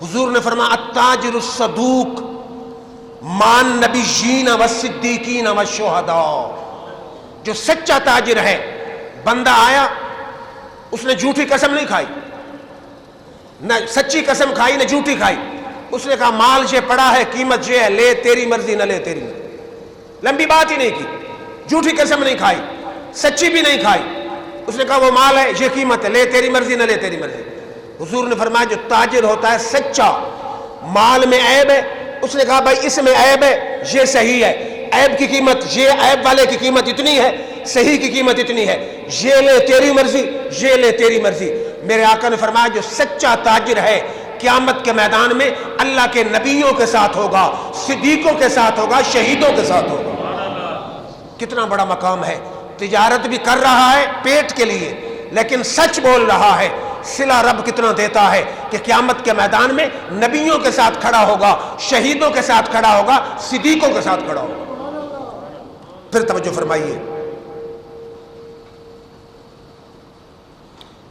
حضور نے فرمایا التاجر الصدوق مان نبیین والصدیقین والشہداء، جو سچا تاجر ہے، بندہ آیا اس نے جھوٹی قسم نہیں کھائی، نہ سچی قسم کھائی نہ جھوٹی کھائی، اس نے کہا مال یہ پڑا ہے، قیمت یہ ہے، لے تیری مرضی نہ لے تیری مرضی، لمبی بات ہی نہیں کی، جھوٹی قسم نہیں کھائی، سچی بھی نہیں کھائی، اس نے کہا وہ مال ہے، یہ قیمت ہے، لے تیری مرضی نہ لے تیری مرضی۔ حضور نے فرمایا جو تاجر ہوتا ہے سچا، مال میں عیب ہے، اس نے کہا بھائی اس میں عیب ہے، یہ صحیح ہے، عیب کی قیمت، یہ عیب والے کی قیمت اتنی ہے، صحیح کی قیمت اتنی ہے، یہ لے تیری مرضی، یہ لے تیری مرضی۔ میرے آقا نے فرمایا جو سچا تاجر ہے قیامت کے میدان میں اللہ کے نبیوں کے ساتھ ہوگا، صدیقوں کے ساتھ ہوگا، شہیدوں کے ساتھ ہوگا۔ کتنا بڑا مقام ہے، تجارت بھی کر رہا ہے پیٹ کے لیے لیکن سچ بول رہا ہے، صلہ رب کتنا دیتا ہے کہ قیامت کے میدان میں نبیوں کے ساتھ کھڑا ہوگا، شہیدوں کے ساتھ کھڑا ہوگا، صدیقوں کے ساتھ کھڑا ہوگا۔ پھر توجہ فرمائیے،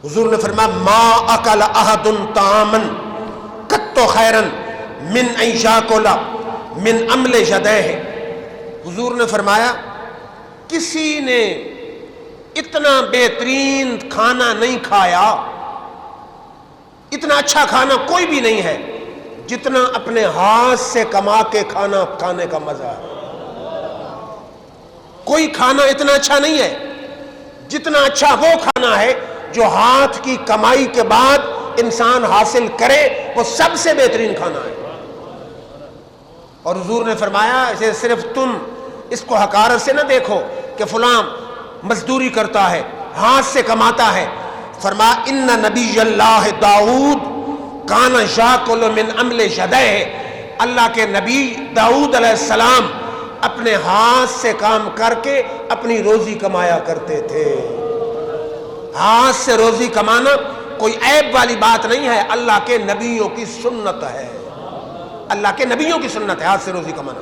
حضور نے فرمایا ما اکل احد طعاما قط خیرا من ان یاکل من عمل یدیہ۔ حضور نے فرمایا کسی نے اتنا بہترین کھانا نہیں کھایا، اتنا اچھا کھانا کوئی بھی نہیں ہے جتنا اپنے ہاتھ سے کما کے کھانا کھانے کا مزہ ہے۔ کوئی کھانا اتنا اچھا نہیں ہے جتنا اچھا وہ کھانا ہے جو ہاتھ کی کمائی کے بعد انسان حاصل کرے، وہ سب سے بہترین کھانا ہے۔ اور حضور نے فرمایا اسے صرف تم اس کو حقارت سے نہ دیکھو کہ فلاں مزدوری کرتا ہے، ہاتھ سے کماتا ہے، فرمایا ان نبی اللہ داؤد کان یاکل من عمل یدیہ، اللہ کے نبی داؤد علیہ السلام اپنے ہاتھ سے کام کر کے اپنی روزی کمایا کرتے تھے۔ ہاتھ سے روزی کمانا کوئی عیب والی بات نہیں ہے، اللہ کے نبیوں کی سنت ہے، اللہ کے نبیوں کی سنت ہے ہاتھ سے روزی کمانا۔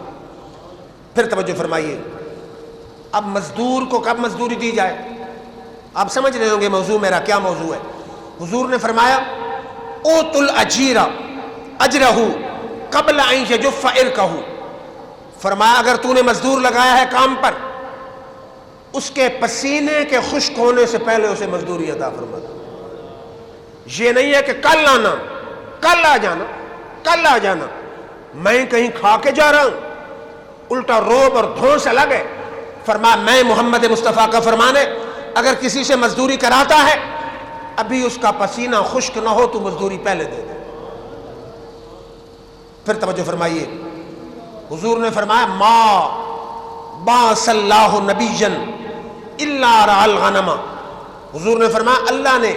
پھر توجہ فرمائیے، اب مزدور کو کب مزدوری دی جائے؟ آپ سمجھ رہے ہوں گے موضوع میرا کیا موضوع ہے۔ حضور نے فرمایا اوت الاجیر اجرہ قبل ان یجف عرقہ، فرمایا اگر تو نے مزدور لگایا ہے کام پر، اس کے پسینے کے خشک ہونے سے پہلے اسے مزدوری عطا فرما۔ یہ نہیں ہے کہ کل آنا، کل آ جانا، کل آ جانا، میں کہیں کھا کے جا رہا ہوں، الٹا روب اور دھونس الگ ہے۔ فرمایا میں محمد مصطفیٰ کا فرمان ہے اگر کسی سے مزدوری کراتا ہے ابھی اس کا پسینہ خشک نہ ہو تو مزدوری پہلے دے دے۔ پھر توجہ فرمائیے، حضور نے فرمایا ما بعث اللہ نبیا الا رعى الغنم، حضور نے فرمایا اللہ نے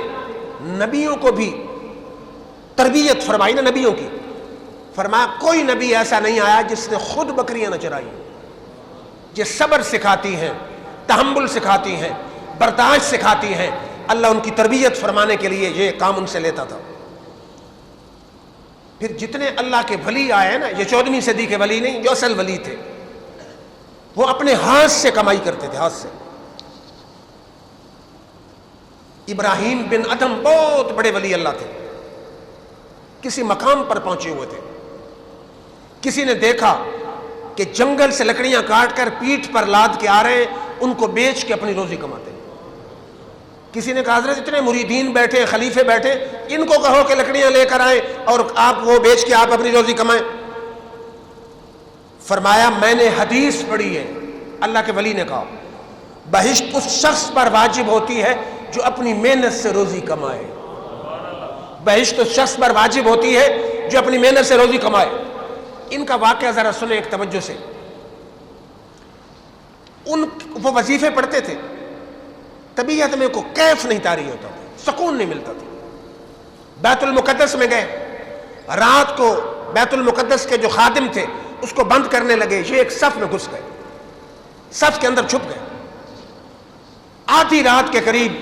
نبیوں کو بھی تربیت فرمائی نا نبیوں کی، فرمایا کوئی نبی ایسا نہیں آیا جس نے خود بکریاں نہ چرائی۔ یہ صبر سکھاتی ہیں، تحمل سکھاتی ہیں، برداشت سکھاتی ہیں، اللہ ان کی تربیت فرمانے کے لیے یہ کام ان سے لیتا تھا۔ پھر جتنے اللہ کے ولی آئے ہیں نا، یہ 14ویں صدی کے ولی نہیں، جو اصل ولی تھے وہ اپنے ہاتھ سے کمائی کرتے تھے، ہاتھ سے۔ ابراہیم بن ادم بہت بڑے ولی اللہ تھے، کسی مقام پر پہنچے ہوئے تھے، کسی نے دیکھا کہ جنگل سے لکڑیاں کاٹ کر پیٹھ پر لاد کے آ رہے ہیں، ان کو بیچ کے اپنی روزی کماتے ہیں۔ کسی نے کہا حضرت اتنے مریدین بیٹھے، خلیفے بیٹھے، ان کو کہو کہ لکڑیاں لے کر آئیں اور آپ وہ بیچ کے آپ اپنی روزی کمائیں۔ فرمایا میں نے حدیث پڑھی ہے، اللہ کے ولی نے کہا بہشت اس شخص پر واجب ہوتی ہے جو اپنی محنت سے روزی کمائے، بہشت اس شخص پر واجب ہوتی ہے جو اپنی محنت سے روزی کمائے۔ ان کا واقعہ ذرا سنیں ایک توجہ سے۔ وہ وظیفے پڑھتے تھے، طبیعت میں کو کیف نہیں طاری ہوتا تھا، سکون نہیں ملتا تھا۔ بیت المقدس میں گئے، رات کو بیت المقدس کے جو خادم تھے اس کو بند کرنے لگے، یہ ایک صف میں گھس گئے، صف کے اندر چھپ گئے۔ آدھی رات کے قریب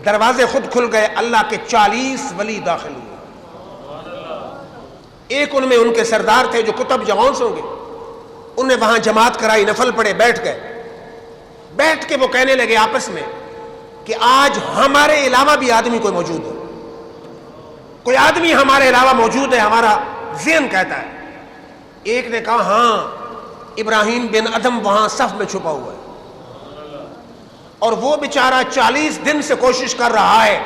دروازے خود کھل گئے، اللہ کے 40 ولی داخل ہوئے۔ ایک ان میں ان کے سردار تھے جو کتب جوانس ہوں گے، انہوں نے وہاں جماعت کرائی، نفل پڑھے، بیٹھ گئے۔ بیٹھ کے وہ کہنے لگے آپس میں کہ آج ہمارے علاوہ بھی آدمی کوئی موجود ہے، کوئی آدمی ہمارے علاوہ موجود ہے؟ ہمارا ذہن کہتا ہے۔ ایک نے کہا ہاں، ابراہیم بن ادم وہاں صف میں چھپا ہوا ہے، اور وہ بیچارہ 40 دن سے کوشش کر رہا ہے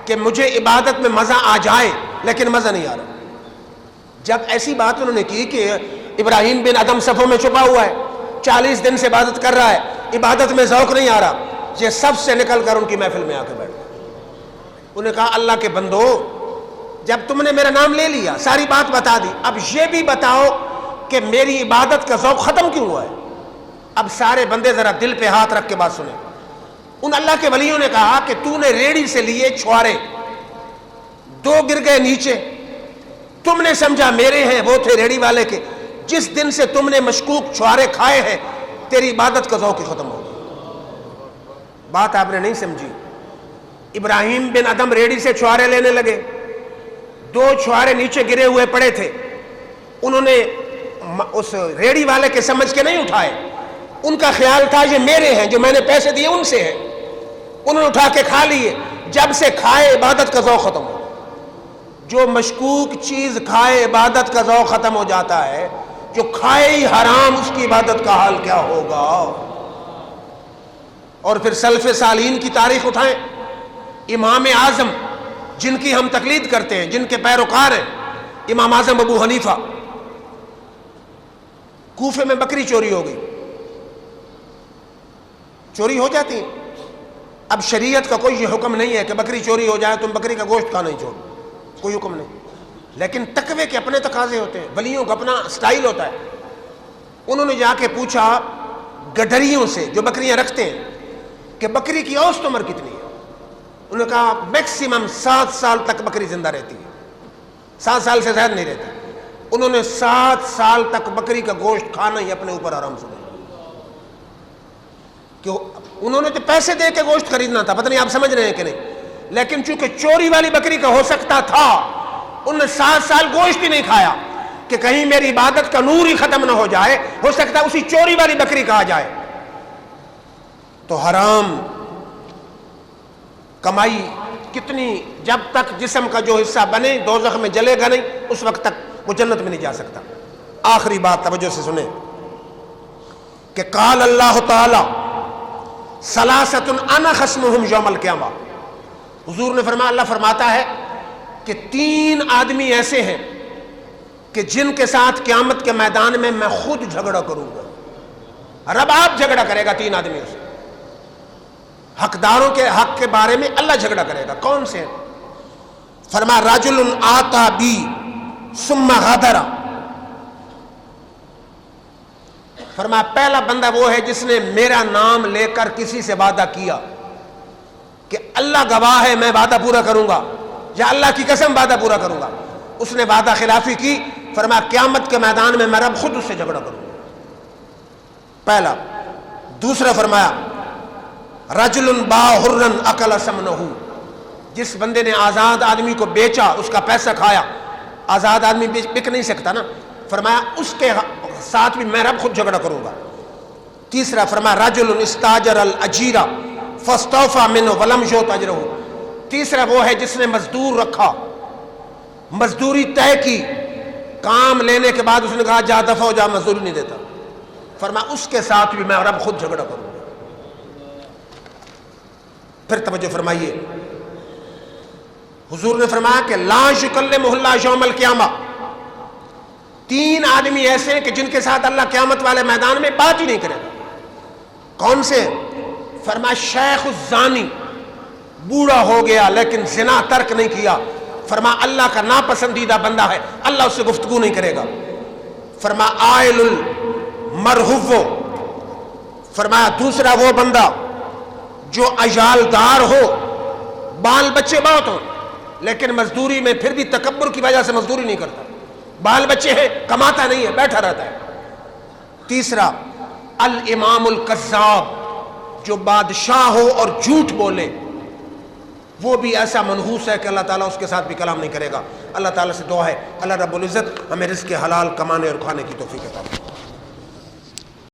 کہ مجھے عبادت میں مزہ آ جائے، لیکن مزہ نہیں آ رہا۔ جب ایسی بات انہوں نے کی کہ ابراہیم بن ادم صفوں میں چھپا ہوا ہے، 40 دن سے عبادت کر رہا ہے، عبادت میں ذوق نہیں آ رہا، یہ سب سے نکل کر ان کی محفل میں آ کے بیٹھ گئے۔ انہوں نے کہا اللہ کے بندو، جب تم نے میرا نام لے لیا، ساری بات بتا دی، اب یہ بھی بتاؤ کہ میری عبادت کا ذوق ختم کیوں ہوا ہے؟ اب سارے بندے ذرا دل پہ ہاتھ رکھ کے بات سنیں۔ ان اللہ کے ولیوں نے کہا کہ تو نے ریڑھی سے لیے چھوارے، 2 گر گئے نیچے، تم نے سمجھا میرے ہیں، وہ تھے ریڑھی والے کے۔ جس دن سے تم نے مشکوک چھوارے کھائے ہیں، تیری عبادت کا ذوق ہی ختم ہو گیا۔ بات آپ نے نہیں سمجھی۔ ابراہیم بن ادم ریڑھی سے چھوارے لینے لگے، 2 چھوارے نیچے گرے ہوئے پڑے تھے، انہوں نے اس ریڑھی والے کے سمجھ کے نہیں اٹھائے، ان کا خیال تھا یہ میرے ہیں، جو میں نے پیسے دیے ان سے ہیں، انہوں نے اٹھا کے کھا لیے۔ جب سے کھائے عبادت کا ذوق ختم ہو۔ جو مشکوک چیز کھائے عبادت کا ذوق ختم ہو جاتا ہے، جو کھائے ہی حرام اس کی عبادت کا حال کیا ہوگا؟ اور پھر سلف صالحین کی تاریخ اٹھائیں، امام اعظم جن کی ہم تقلید کرتے ہیں، جن کے پیروکار ہیں، امام اعظم ابو حنیفہ، کوفے میں بکری چوری ہو گئی، چوری ہو جاتی ہے۔ اب شریعت کا کوئی یہ حکم نہیں ہے کہ بکری چوری ہو جائے تم بکری کا گوشت کھانا ہی چھوڑ، کوئی حکم نہیں، لیکن تقوی کے اپنے تقاضے ہوتے ہیں، ولیوں کا اپنا سٹائل ہوتا ہے۔ انہوں نے جا کے پوچھا گڈریوں سے جو بکریاں رکھتے ہیں کہ بکری کی اوسط عمر کتنی ہے؟ انہوں نے کہا میکسیمم 7 سال تک بکری زندہ رہتی ہے، 7 سال سے زیادہ نہیں رہتی۔ انہوں نے 7 سال تک بکری کا گوشت کھانا ہی اپنے اوپر آرام سے لیا، کہ انہوں نے تو پیسے دے کے گوشت خریدنا تھا، پتہ نہیں آپ سمجھ رہے ہیں کہ نہیں، لیکن چونکہ چوری والی بکری کا ہو سکتا تھا، انہوں نے 7 سال گوشت ہی نہیں کھایا کہ کہیں میری عبادت کا نور ہی ختم نہ ہو جائے، ہو سکتا ہے اسی چوری والی بکری کہا جائے۔ تو حرام کمائی کتنی، جب تک جسم کا جو حصہ بنے دوزخ میں جلے گا نہیں، اس وقت تک وہ جنت میں نہیں جا سکتا۔ آخری بات توجہ سے سنیں کہ قال اللہ تعالی ثلاثۃ انا خصمہم یوم القیامہ، حضور نے فرمایا، اللہ فرماتا ہے کہ 3 آدمی ایسے ہیں کہ جن کے ساتھ قیامت کے میدان میں خود جھگڑا کروں گا۔ رب آپ جھگڑا کرے گا 3 آدمیوں سے، حقداروں کے حق کے بارے میں اللہ جھگڑا کرے گا۔ کون سے؟ فرمایا رجل آتا بی ثم غدر، فرمایا پہلا بندہ وہ ہے جس نے میرا نام لے کر کسی سے وعدہ کیا کہ اللہ گواہ ہے میں وعدہ پورا کروں گا، یا اللہ کی قسم وعدہ پورا کروں گا، اس نے وعدہ خلافی کی، فرمایا قیامت کے میدان میں میں رب خود اس سے جھگڑا کروں گا، پہلا۔ دوسرا فرمایا رجل باع حرا اکل ثمنہ، جس بندے نے آزاد آدمی کو بیچا، اس کا پیسہ کھایا، آزاد آدمی بک نہیں سکتا نا، فرمایا اس کے ساتھ بھی میں رب خود جھگڑا کروں گا۔ تیسرا فرمایا رجل استاجر الاجیر فاستوفى منه ولم يؤت اجرہ، تیسرا وہ ہے جس نے مزدور رکھا، مزدوری طے کی، کام لینے کے بعد اس نے کہا جا دفع ہو جا، مزدوری نہیں دیتا، فرمایا اس کے ساتھ بھی میں رب خود جھگڑا کروں گا۔ پھر توجہ فرمائیے، حضور نے فرمایا کہ لا یکلمہ اللہ یوم القیامہ، 3 آدمی ایسے ہیں کہ جن کے ساتھ اللہ قیامت والے میدان میں بات ہی نہیں کرے گا۔ کون سے؟ فرمایا شیخ الزانی، بوڑھا ہو گیا لیکن زنا ترک نہیں کیا، فرمایا اللہ کا ناپسندیدہ بندہ ہے، اللہ اس سے گفتگو نہیں کرے گا۔ فرمایا عائل المرہو، فرمایا دوسرا وہ بندہ جو عیالدار ہو، بال بچے بہت ہوں لیکن مزدوری میں پھر بھی تکبر کی وجہ سے مزدوری نہیں کرتا، بال بچے ہیں کماتا نہیں ہے، بیٹھا رہتا ہے۔ تیسرا الامام الکذاب، جو بادشاہ ہو اور جھوٹ بولے، وہ بھی ایسا منحوس ہے کہ اللہ تعالیٰ اس کے ساتھ بھی کلام نہیں کرے گا۔ اللہ تعالیٰ سے دعا ہے اللہ رب العزت ہمیں رزق حلال کمانے اور کھانے کی توفیق عطا فرمائے۔